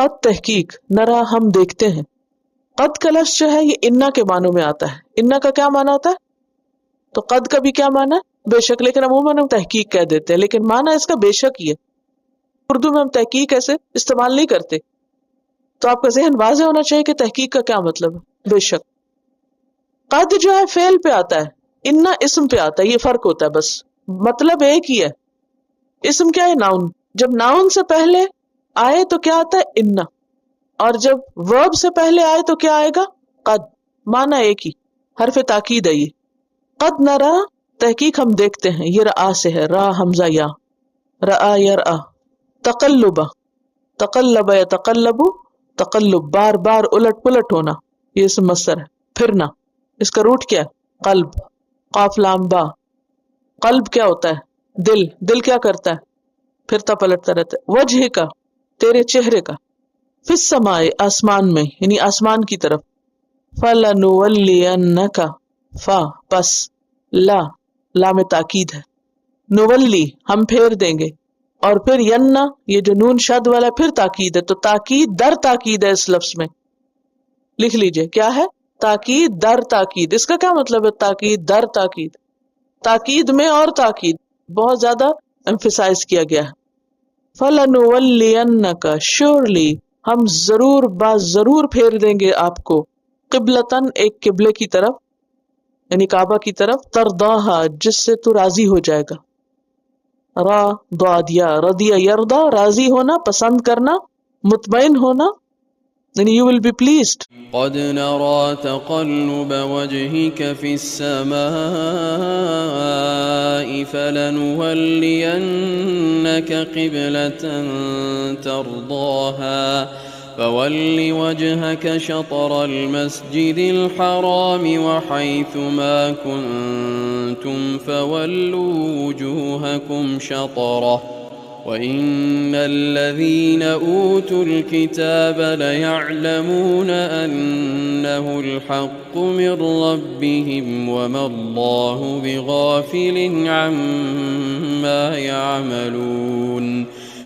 قد تحقیق، نرا ہم دیکھتے ہیں. قد کا لفظ جو ہے یہ انا کے معنوں میں آتا ہے. انا کا کیا معنی ہوتا ہے؟ تو قد کا بھی کیا معنی ہے؟ بے شک. لیکن عموماً ہم تحقیق کہہ دیتے ہیں، لیکن معنی اس کا بے شک ہی ہے. اردو میں ہم تحقیق ایسے استعمال نہیں کرتے. تو آپ کا ذہن واضح ہونا چاہیے کہ تحقیق کا کیا مطلب ہے. بے شک. قد جو ہے فعل پہ آتا ہے، انا اسم پہ آتا ہے. یہ فرق ہوتا ہے بس، مطلب ایک ہی ہے. اسم کیا ہے؟ ناؤن. جب ناؤن سے پہلے آئے تو کیا آتا ہے؟ انا. اور جب ورب سے پہلے آئے تو کیا آئے گا؟ قد. معنی ایک ہی، حرف تاکید ہے یہ. قد نرا تحقیق ہم دیکھتے ہیں، یہ رآ سے ہے، را حمزہ یا. رآ یرآ. تقلبا، تقلب یتقلب، تقلب بار بار الٹ پلٹ ہونا، یہ اسم مصدر ہے. پھرنا، اس کا روٹ کیا ہے؟ قلب. قاف لام با. قلب کیا ہوتا ہے؟ دل. دل کیا کرتا ہے؟ پھرتا پلٹتا رہتا ہے. وجہ کا، تیرے چہرے کا. فی السماء آسمان میں، یعنی آسمان کی طرف. فَلَنُوَلِّيَنَّكَ، فا پس لا، لام تاکید ہے. نولی ہم پھیر دیں گے، اور پھر یننا یہ جو نون شد والا پھر تاکید ہے. تو تاکید در تاکید ہے اس لفظ میں. لکھ لیجئے کیا ہے؟ تاکید در تاکید. اس کا کیا مطلب ہے؟ تاکید در تاکید، تاکید میں اور تاکید بہت زیادہ ایمفیسائز کیا گیا ہے. فَلَنُوَلِّيَنَّكَ، surely ہم ضرور ضرور پھیر دیں گے آپ کو. قبلتن ایک قبلے کی طرف، یعنی کعبہ کی طرف. ترضاہا جس سے تو راضی ہو جائے گا. را ضادیا، رضی یرضا، راضی ہونا، پسند کرنا، مطمئن ہونا، یعنی you will be pleased. قد نرى تقلب وجهك في السماء فلنولينك قبلة ترضاها فول وجهك شطر المسجد الحرام وحيث ما كنتم فولوا وجوهكم شطره وَإِنَّ الَّذِينَ أُوتُوا الْكِتَابَ لَيَعْلَمُونَ أَنَّهُ الْحَقُّ مِنْ رَبِّهِمْ وَمَا اللَّهُ بِغَافِلٍ عَمَّا يَعْمَلُونَ.